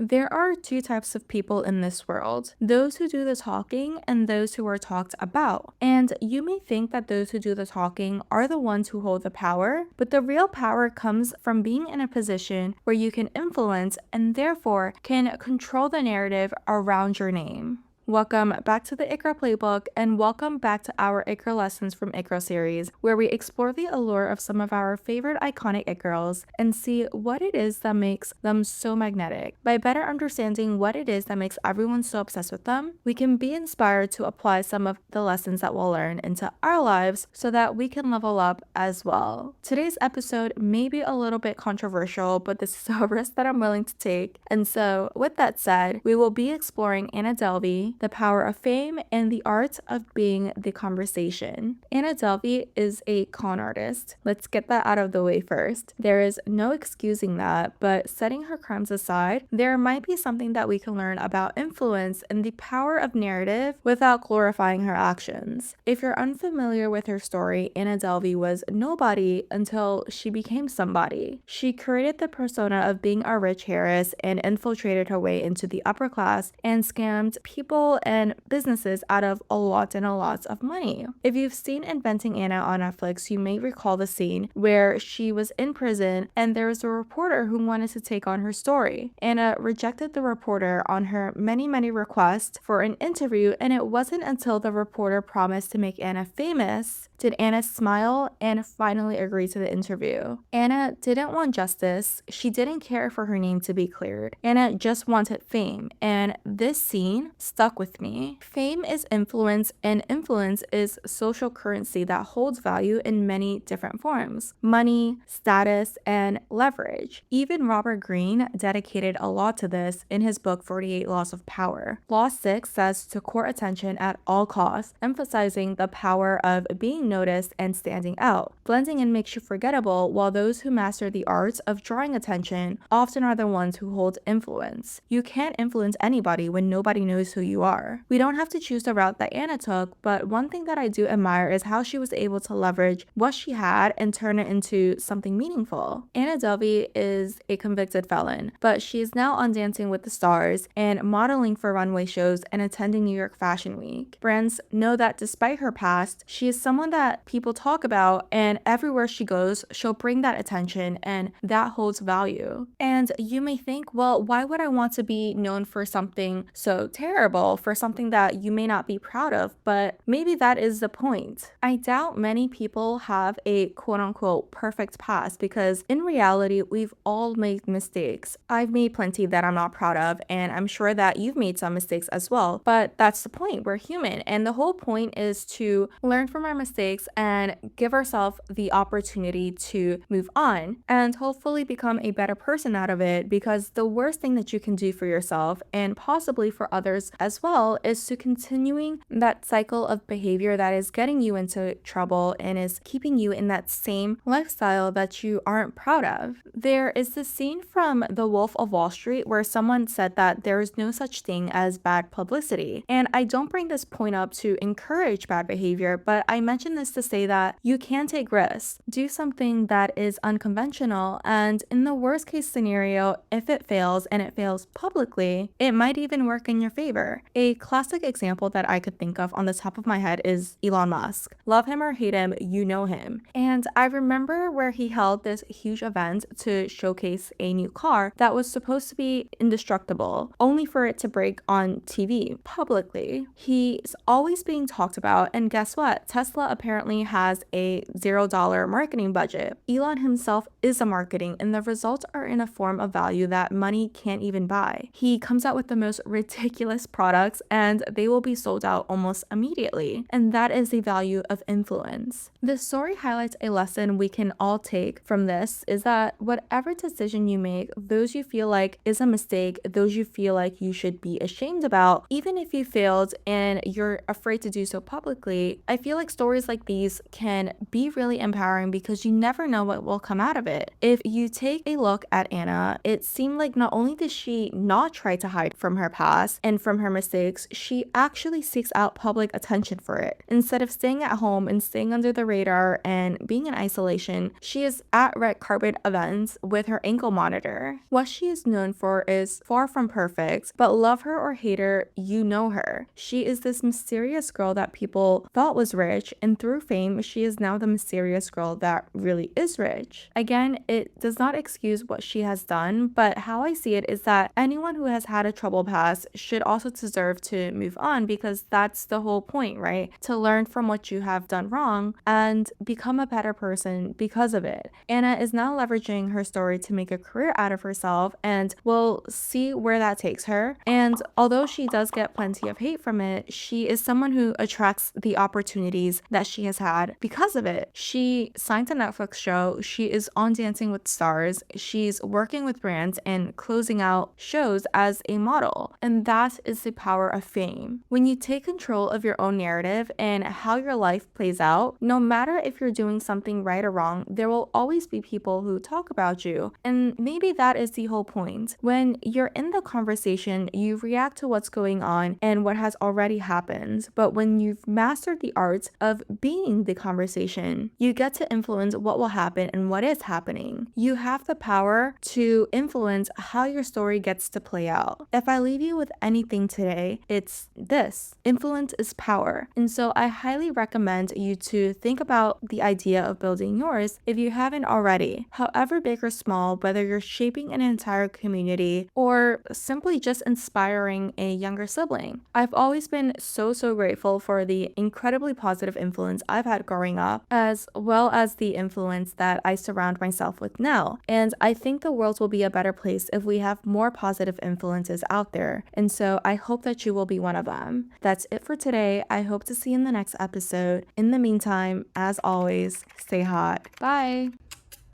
There are two types of people in this world, those who do the talking and those who are talked about. And you may think that those who do the talking are the ones who hold the power, but the real power comes from being in a position where you can influence and therefore can control the narrative around your name. Welcome back to the It Girl Playbook, and welcome back to our It Girl Lessons from It Girl series, where we explore the allure of some of our favorite iconic It Girls and see what it is that makes them so magnetic. By better understanding what it is that makes everyone so obsessed with them, we can be inspired to apply some of the lessons that we'll learn into our lives so that we can level up as well. Today's episode may be a little bit controversial, but this is a risk that I'm willing to take. And so, with that said, we will be exploring Anna Delvey, the power of fame, and the art of being the conversation. Anna Delvey is a con artist. Let's get that out of the way first. There is no excusing that, but setting her crimes aside, there might be something that we can learn about influence and the power of narrative without glorifying her actions. If you're unfamiliar with her story, Anna Delvey was nobody until she became somebody. She created the persona of being a rich heiress and infiltrated her way into the upper class and scammed people and businesses out of a lot of money. If you've seen Inventing Anna on Netflix, you may recall the scene where she was in prison and there was a reporter who wanted to take on her story. Anna rejected the reporter on her many requests for an interview, and it wasn't until the reporter promised to make Anna famous did Anna smile and finally agree to the interview. Anna didn't want justice. She didn't care for her name to be cleared. Anna just wanted fame, and this scene stuck with me. Fame is influence, and influence is social currency that holds value in many different forms: money, status, and leverage. Even Robert Greene dedicated a lot to this in his book 48 Laws of Power. Law 6 says to court attention at all costs, emphasizing the power of being noticed and standing out. Blending in makes you forgettable, while those who master the art of drawing attention often are the ones who hold influence. You can't influence anybody when nobody knows who you are. We don't have to choose the route that Anna took, but one thing that I do admire is how she was able to leverage what she had and turn it into something meaningful. Anna Delvey is a convicted felon, but she is now on Dancing with the Stars and modeling for runway shows and attending New York Fashion Week. Brands know that despite her past, she is someone that people talk about, and everywhere she goes, she'll bring that attention, and that holds value. And you may think, well, why would I want to be known for something so terrible, for something that you may not be proud of? But maybe that is the point. I doubt many people have a quote-unquote perfect past, because in reality, we've all made mistakes. I've made plenty that I'm not proud of, and I'm sure that you've made some mistakes as well. But that's the point. We're human, and the whole point is to learn from our mistakes and give ourselves the opportunity to move on and hopefully become a better person out of it, because the worst thing that you can do for yourself and possibly for others as well is to continuing that cycle of behavior that is getting you into trouble and is keeping you in that same lifestyle that you aren't proud of. There is this scene from The Wolf of Wall Street where someone said that there is no such thing as bad publicity. And I don't bring this point up to encourage bad behavior, but I mention this to say that you can take risks, do something that is unconventional, and in the worst case scenario, if it fails and it fails publicly, it might even work in your favor. A classic example that I could think of on the top of my head is Elon Musk. Love him or hate him, you know him. And I remember where he held this huge event to showcase a new car that was supposed to be indestructible, only for it to break on TV publicly. He's always being talked about, and guess what? Tesla apparently has a $0 marketing budget. Elon himself is a marketing, and the results are in a form of value that money can't even buy. He comes out with the most ridiculous products, and they will be sold out almost immediately. And that is the value of influence. This story highlights a lesson we can all take from this, is that whatever decision you make, those you feel like is a mistake, those you feel like you should be ashamed about, even if you failed and you're afraid to do so publicly, I feel like stories like these can be really empowering because you never know what will come out of it. If you take a look at Anna, it seemed like not only did she not try to hide from her past and from her characteristics, she actually seeks out public attention for it. Instead of staying at home and staying under the radar and being in isolation, she is at red carpet events with her ankle monitor. What she is known for is far from perfect, but love her or hate her, you know her. She is this mysterious girl that people thought was rich, and through fame, she is now the mysterious girl that really is rich. Again, it does not excuse what she has done, but how I see it is that anyone who has had a troubled past should also deserve to move on, because that's the whole point, right? To learn from what you have done wrong and become a better person because of it. Anna is now leveraging her story to make a career out of herself, and we'll see where that takes her. And although she does get plenty of hate from it, she is someone who attracts the opportunities that she has had because of it. She signed a Netflix show, she is on Dancing with Stars, she's working with brands and closing out shows as a model. And that is the power of fame. When you take control of your own narrative and how your life plays out, no matter if you're doing something right or wrong, there will always be people who talk about you. And maybe that is the whole point. When you're in the conversation, you react to what's going on and what has already happened. But when you've mastered the art of being the conversation, you get to influence what will happen and what is happening. You have the power to influence how your story gets to play out. If I leave you with anything today, it's this: influence is power. And so I highly recommend you to think about the idea of building yours if you haven't already. However big or small, whether you're shaping an entire community or simply just inspiring a younger sibling. I've always been so grateful for the incredibly positive influence I've had growing up, as well as the influence that I surround myself with now. And I think the world will be a better place if we have more positive influences out there. And so I hope that you will be one of them. That's it for today. I hope to see you in the next episode. In the meantime, as always, stay hot. Bye.